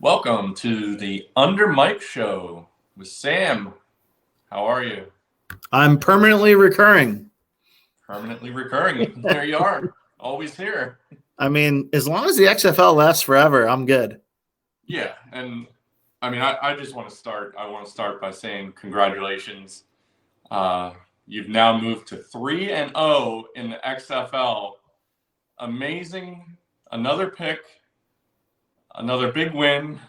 Welcome to the UnderMike show with Sam. How are you? I'm permanently recurring. Permanently recurring. There you are. Always here. I mean, as long as the XFL lasts forever, I'm good. Yeah, and I mean, I just want to start. I want to start by saying congratulations. You've now moved to 3-0 in the XFL. Amazing. Another pick. Another big win.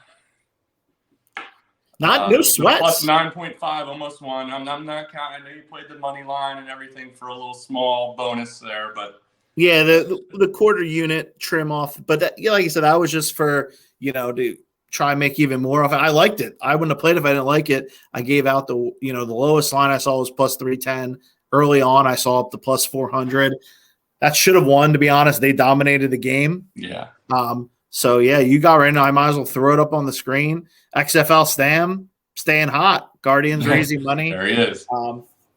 No sweats. Plus 9.5, almost won. I'm not counting. I know you played the money line and everything for a little small bonus there, but yeah, the quarter unit trim off. But that, like you said, that was just for to try and make even more of it. I liked it. I wouldn't have played if I didn't like it. I gave out the lowest line I saw was plus 310. Early on, I saw up to plus 400. That should have won. To be honest, they dominated the game. yeah. So yeah, you got right now. I might as well throw it up on the screen. XFL Stam staying hot. Guardians raising money. There he is.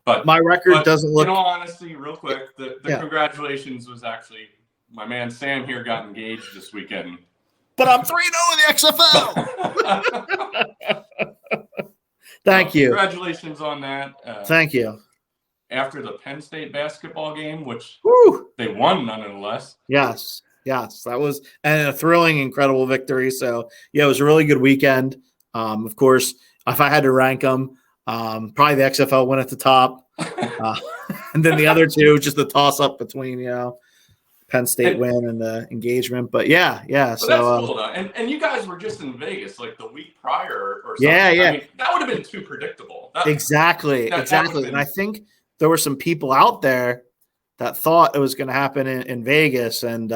But my record doesn't look. In all honesty, real quick, the congratulations was actually my man Sam here got engaged this weekend. But I'm 3-0 in the XFL. Thank you. Congratulations on that. Thank you. After the Penn State basketball game, which they won nonetheless. Yes, that was a thrilling, incredible victory. So yeah, it was a really good weekend. Of course, if I had to rank them, probably the XFL win at the top, and then the other two, just the toss up between Penn State win and the engagement. But yeah. So that's cool though. And you guys were just in Vegas like the week prior or something. Yeah. I mean, that would have been too predictable. Exactly. And I think there were some people out there that thought it was going to happen in Vegas, and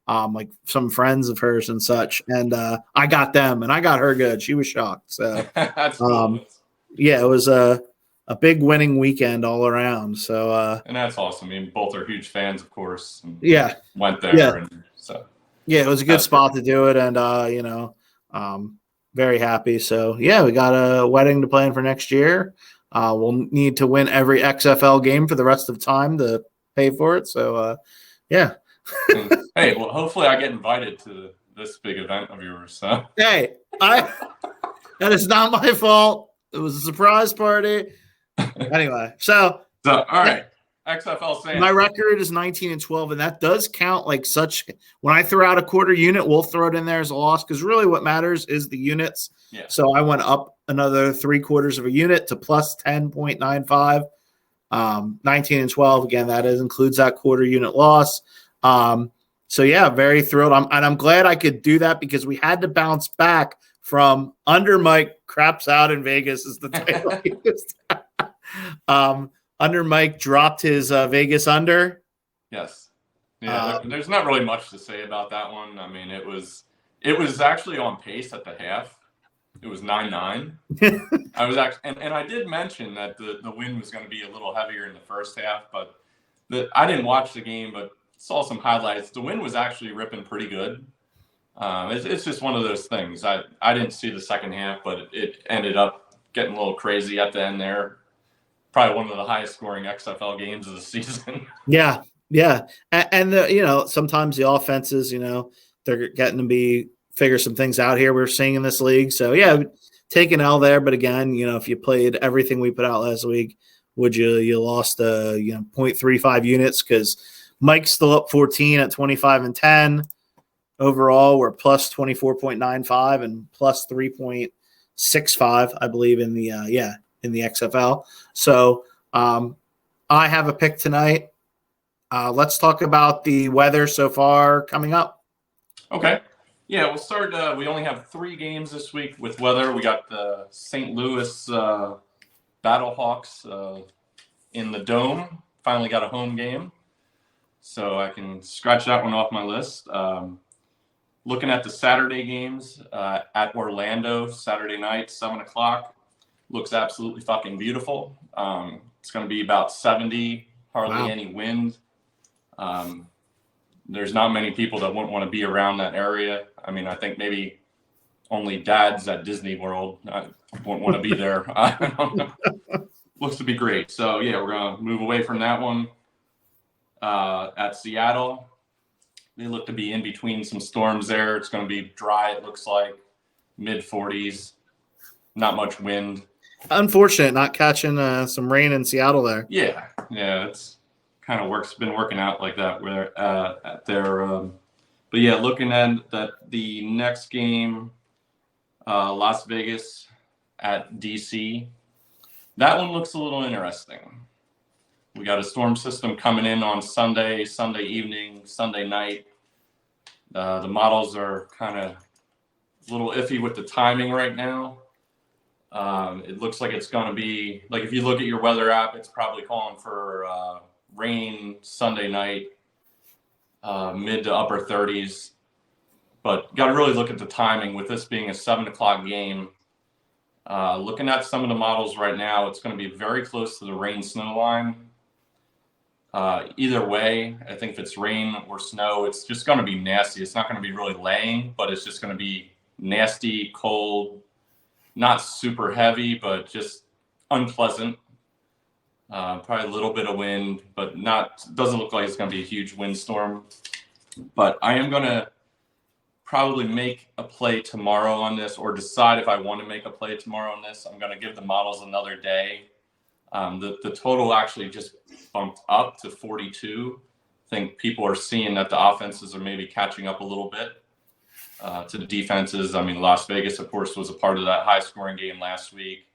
like some friends of hers and such. And I got them, and I got her good. She was shocked. So that's cool. Yeah, it was a big winning weekend all around. So and that's awesome. I mean, both are huge fans, of course. And went there. Yeah. And so yeah, it was a good spot to do it, and very happy. So yeah, we got a wedding to plan for next year. We'll need to win every XFL game for the rest of the time to pay for it. So yeah. Hey, well, hopefully I get invited to this big event of yours. So. Hey, that is not my fault. It was a surprise party. Anyway, so all right. XFL Sam. My record is 19-12, and that does count like such. When I throw out a quarter unit, we'll throw it in there as a loss because really what matters is the units. Yeah. So I went up another 3/4 of a unit to plus 10.95. 19-12 again. That includes that quarter unit loss. So yeah, very thrilled. I'm glad I could do that because we had to bounce back from UnderMike craps out in Vegas is the title. UnderMike dropped his Vegas under. Yes. Yeah. There's not really much to say about that one. I mean, it was actually on pace at the half. It was 9-9. I was actually, and I did mention that the wind was going to be a little heavier in the first half, but I didn't watch the game, but saw some highlights. The wind was actually ripping pretty good. It's just one of those things. I didn't see the second half, but it ended up getting a little crazy at the end there. Probably one of the highest scoring XFL games of the season. Yeah. And sometimes the offenses, they're getting to figure some things out here we're seeing in this league. So yeah, take an L there. But again, if you played everything we put out last week, you lost 0.35 units because Mike's still up 14 at 25-10. Overall, we're plus 24.95 and plus 3.65, I believe, in the XFL. So I have a pick tonight. Let's talk about the weather so far coming up. Okay. Yeah, we'll start. We only have 3 games this week with weather. We got the St. Louis Battlehawks in the Dome. Finally got a home game. So I can scratch that one off my list. Looking at the Saturday games at Orlando, Saturday night, 7 o'clock. Looks absolutely fucking beautiful. It's going to be about 70, hardly any wind. There's not many people that wouldn't want to be around that area. I mean, I think maybe only dads at Disney World wouldn't want to be there. I don't know. Looks to be great. So, yeah, we're going to move away from that one. At Seattle, they look to be in between some storms there. It's going to be dry, it looks like. mid 40s, not much wind. Unfortunate not catching some rain in Seattle there. Yeah, it's kind of been working out like that where at their. But yeah, looking at the next game, Las Vegas at DC. That one looks a little interesting. We got a storm system coming in on Sunday evening, Sunday night. The models are kind of a little iffy with the timing right now. It looks like it's going to be, like if you look at your weather app, it's probably calling for rain Sunday night, mid to upper 30s. But got to really look at the timing with this being a 7 o'clock game. Looking at some of the models right now, it's going to be very close to the rain snow line. Either way, I think if it's rain or snow, it's just going to be nasty. It's not going to be really laying, but it's just going to be nasty, cold, not super heavy, but just unpleasant. Probably a little bit of wind, but doesn't look like it's going to be a huge windstorm. But I am going to probably make a play tomorrow on this, or decide if I want to make a play tomorrow on this. I'm going to give the models another day. The total actually just bumped up to 42. I think people are seeing that the offenses are maybe catching up a little bit to the defenses. I mean, Las Vegas, of course, was a part of that high-scoring game last week.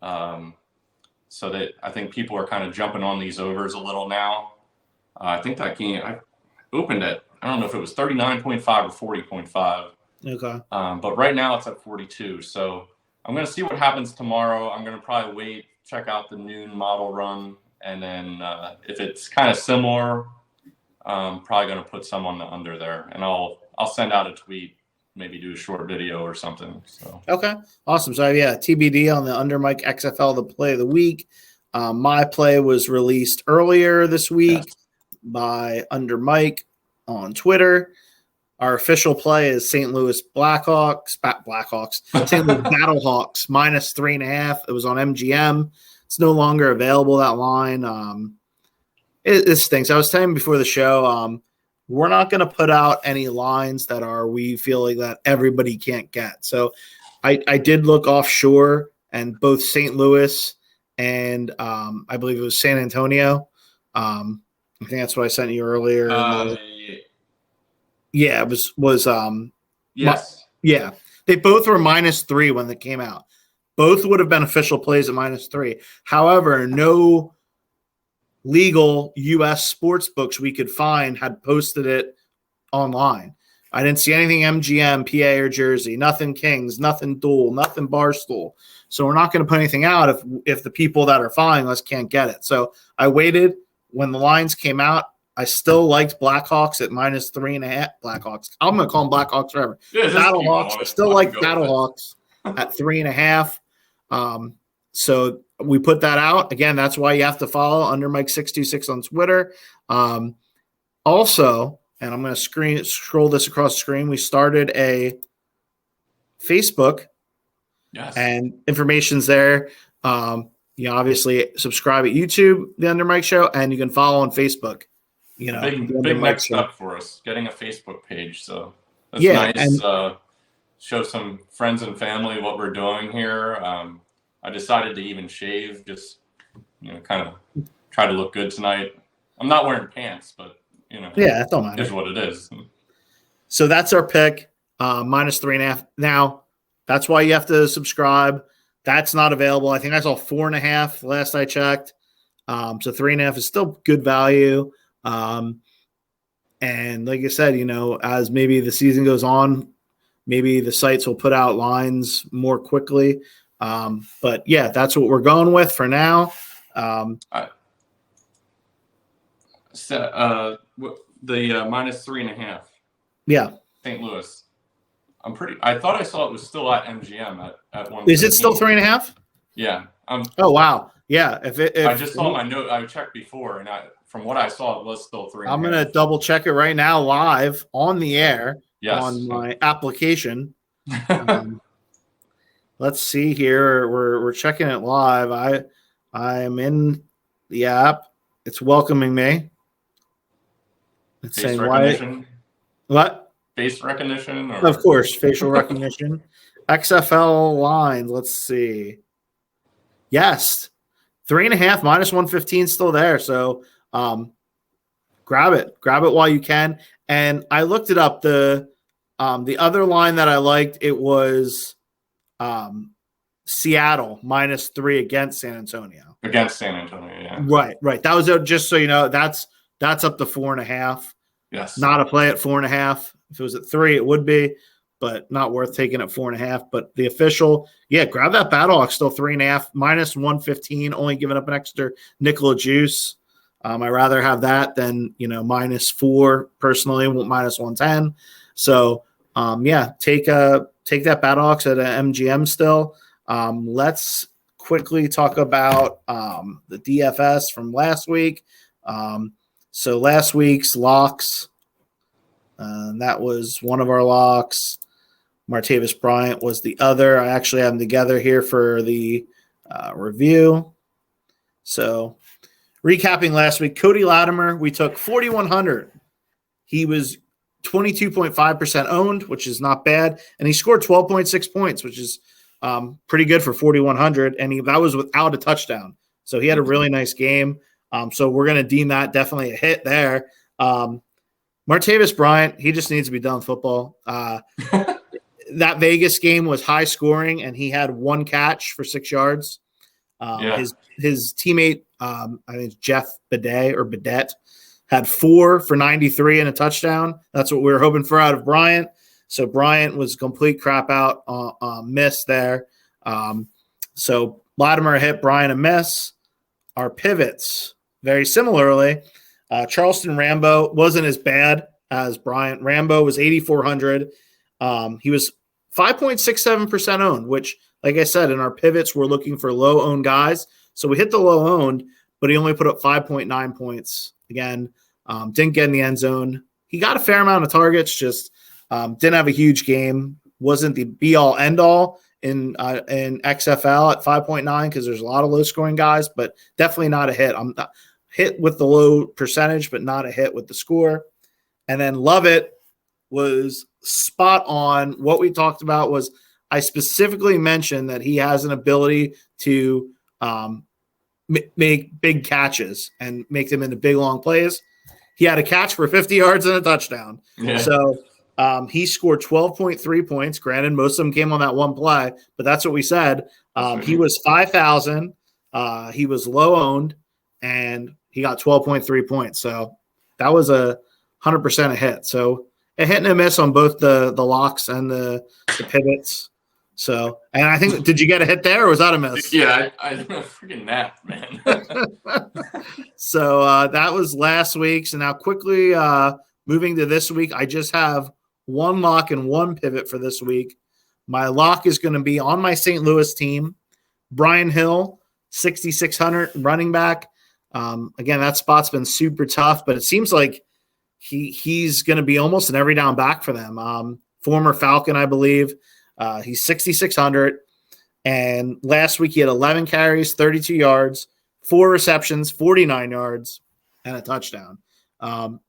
So that I think people are kind of jumping on these overs a little now. I think that game, I opened at, I don't know if it was 39.5 or 40.5. Okay. But right now it's at 42. So I'm going to see what happens tomorrow. I'm going to probably wait, check out the noon model run. And then if it's kind of similar, I'm probably going to put some on the under there. And I'll send out a tweet, maybe do a short video or something. So okay, awesome. So yeah, TBD on the UnderMike XFL, the play of the week. My play was released earlier this week by UnderMike on Twitter. Our official play is St. Louis St. Louis Battlehawks minus 3.5. It was on MGM. It's no longer available, that line. It stinks. I was telling you before the show, we're not going to put out any lines that we feel like that everybody can't get. So I did look offshore, and both St. Louis and I believe it was San Antonio. I think that's what I sent you earlier. Yeah, it was yes. Yeah. They both were -3 when they came out. Both would have been official plays at -3. However, no legal U.S. sports books we could find had posted it online. I didn't see anything MGM, PA, or Jersey. Nothing Kings, nothing Duel, nothing Barstool. So we're not going to put anything out if the people that are following us can't get it. So I waited. When the lines came out, I still liked Blackhawks at -3.5. Blackhawks. I'm going to call them Blackhawks forever. Yeah, Battlehawks. I still like Battlehawks at 3.5. So we put that out. Again, that's why you have to follow UnderMike626 on Twitter. Also, and I'm going to scroll this across the screen, we started a Facebook. Yes. And information's there. You obviously subscribe at YouTube, The UnderMike Show, and you can follow on Facebook. You know, big next step for us, getting a Facebook page. So that's nice. And show some friends and family what we're doing here. I decided to even shave, just kind of try to look good tonight. I'm not wearing pants, but yeah, it don't matter. Is what it is. So that's our pick, -3.5. Now that's why you have to subscribe. That's not available. I think I saw 4.5 last I checked. So 3.5 is still good value. And like I said, as maybe the season goes on, maybe the sites will put out lines more quickly. But yeah, that's what we're going with for now. The -3.5. Yeah. St. Louis. I thought I saw it was still at MGM at one. Is it still 3.5? Yeah. Oh wow. Yeah. If I just saw my note, I checked before, and from what I saw, it was still 3.5. I'm gonna double check it right now, live on the air. Yes. On my application. Let's see here. We're checking it live. I am in the app. It's welcoming me. It's saying recognition. What? Face recognition? Of course, facial recognition. XFL line. Let's see. Yes, 3.5 minus 115 still there. So grab it while you can. And I looked it up. The other line that I liked, it was Seattle -3 against San Antonio. Against San Antonio, yeah. Right. That was just so you know. That's up to 4.5. Yes. Not a play at 4.5. If it was at 3, it would be, but not worth taking at 4.5. But the official, grab that Battlehawk still 3.5 minus 115, only giving up an extra nickel of juice. I'd rather have that than -4 personally, minus 110. So take that Battlehawks at an MGM still. Let's quickly talk about the DFS from last week. So last week's locks, that was one of our locks. Martavis Bryant was the other. I actually have them together here for the review. So recapping last week, Cody Latimer, we took 4,100. He was 22.5% owned, which is not bad. And he scored 12.6 points, which is pretty good for 4,100. And that was without a touchdown. So he had a really nice game. So we're going to deem that definitely a hit there. Martavis Bryant, he just needs to be done with football. That Vegas game was high scoring, and he had one catch for 6 yards. His teammate, I think it's Jeff Bedet, had 4 for 93 and a touchdown. That's what we were hoping for out of Bryant. So Bryant was complete crap out, miss there. So Latimer hit, Bryant a miss. Our pivots, very similarly. Charleston Rambo wasn't as bad as Bryant. Rambo was 8,400. He was 5.67% owned, which, like I said, in our pivots, we're looking for low-owned guys. So we hit the low-owned, but he only put up 5.9 points. Again, didn't get in the end zone. He got a fair amount of targets, just didn't have a huge game. Wasn't the be-all, end-all in XFL at 5.9 because there's a lot of low-scoring guys, but definitely not a hit. I'm not hit with the low percentage, but not a hit with the score. And then Lovett was spot on. What we talked about was I specifically mentioned that he has an ability to make big catches and make them into big, long plays. He had a catch for 50 yards and a touchdown. Yeah. So he scored 12.3 points. Granted, most of them came on that one play, but that's what we said. He was 5,000. He was low-owned, and he got 12.3 points. So that was 100% a hit. So a hit and a miss on both the locks and the pivots. So, and I think, did you get a hit there, or was that a miss? Yeah, I freaking napped, man. So that was last week. So now quickly moving to this week, I just have one lock and one pivot for this week. My lock is going to be on my St. Louis team, Brian Hill, 6,600 running back. Again, that spot's been super tough, but it seems like he's going to be almost an every down back for them. Former Falcon, I believe. He's 6,600. And last week he had 11 carries, 32 yards, 4 receptions, 49 yards, and a touchdown.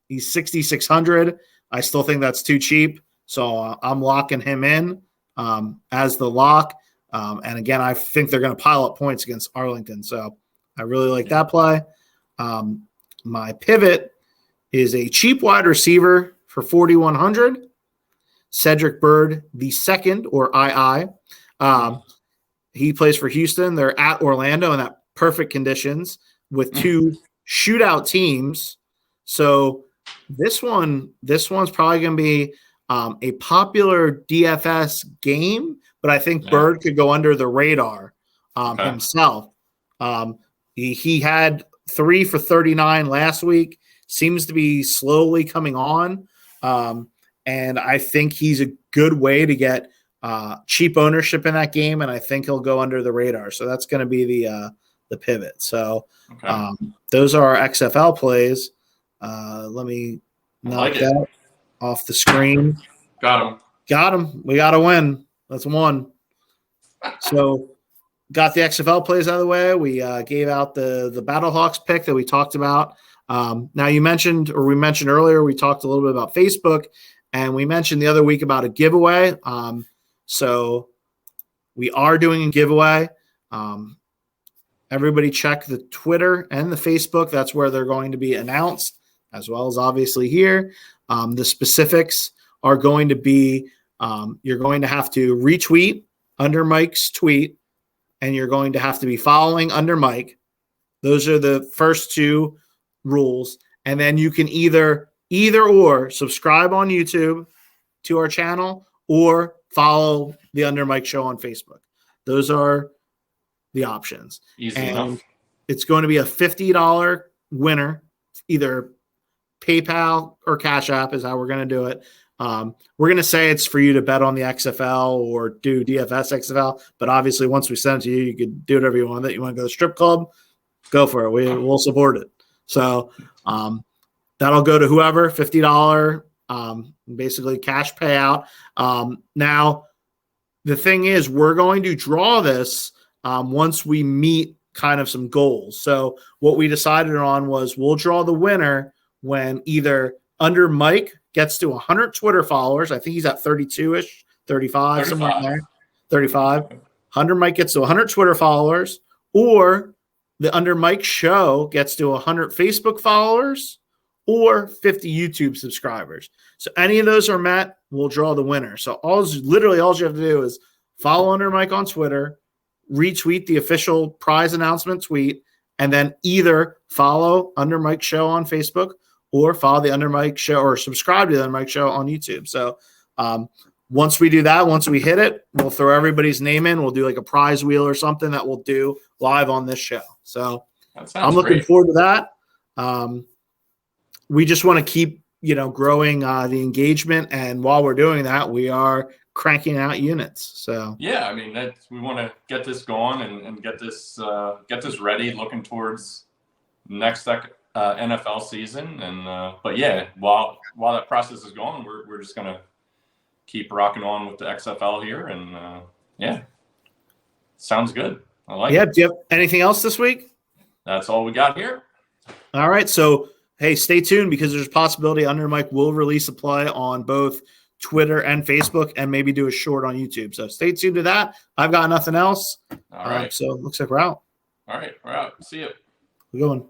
He's 6,600. I still think that's too cheap. So I'm locking him in as the lock. And again, I think they're going to pile up points against Arlington. So I really like that play. My pivot is a cheap wide receiver for 4,100. Cedric Byrd, the second, or II. He plays for Houston. They're at Orlando in that perfect conditions with 2 shootout teams. So this one's probably going to be a popular DFS game, but I think Byrd could go under the radar himself. He had 3 for 39 last week. Seems to be slowly coming on. And I think he's a good way to get cheap ownership in that game, and I think he'll go under the radar. So that's going to be the pivot. So those are our XFL plays. Let me knock that off the screen. Got him. We got to win. That's one. So got the XFL plays out of the way. We gave out the Battlehawks pick that we talked about. Now we mentioned earlier, we talked a little bit about Facebook, and we mentioned the other week about a giveaway. So We are doing a giveaway. Everybody check the Twitter and the Facebook. That's where they're going to be announced, as well as obviously here. The specifics are going to be you're going to have to retweet UnderMike's tweet, and you're going to have to be following UnderMike. Those are the first two rules. And then you can either or subscribe on YouTube to our channel or follow the UnderMike Show on Facebook. Those are the options. Easy enough. It's going to be a $50 winner, either PayPal or Cash App is how we're going to do it. We're going to say it's for you to bet on the XFL or do DFS XFL, but obviously once we send it to you, you can do whatever you want. That you want to go to the strip club, go for it. We'll support it. So that'll go to whoever, $50, basically cash payout. Now, the thing is, we're going to draw this once we meet kind of some goals. So what we decided on was we'll draw the winner when either UnderMike gets to 100 Twitter followers. I think he's at 32-ish, 35, somewhere in there. 35. UnderMike gets to 100 Twitter followers, or the UnderMike Show gets to 100 Facebook followers or 50 YouTube subscribers. So any of those are met, we'll draw the winner. So literally all you have to do is follow UnderMike on Twitter, retweet the official prize announcement tweet, and then either follow UnderMike Show on Facebook or follow the UnderMike Show or subscribe to the UnderMike Show on YouTube. So once we do that, once we hit it, we'll throw everybody's name in. We'll do like a prize wheel or something that we'll do live on this show. So I'm looking forward to that. We just want to keep, growing the engagement. And while we're doing that, we are cranking out units. So yeah, I mean, we want to get this going and get this ready, looking towards next NFL season. And but yeah, while that process is going, we're just gonna keep rocking on with the XFL here. And yeah, sounds good. I like it. Do you have anything else this week? That's all we got here. All right. So hey, stay tuned because there's a possibility UnderMike will release a play on both Twitter and Facebook and maybe do a short on YouTube. So stay tuned to that. I've got nothing else. All right. So it looks like we're out. All right. We're out. See you. We're going.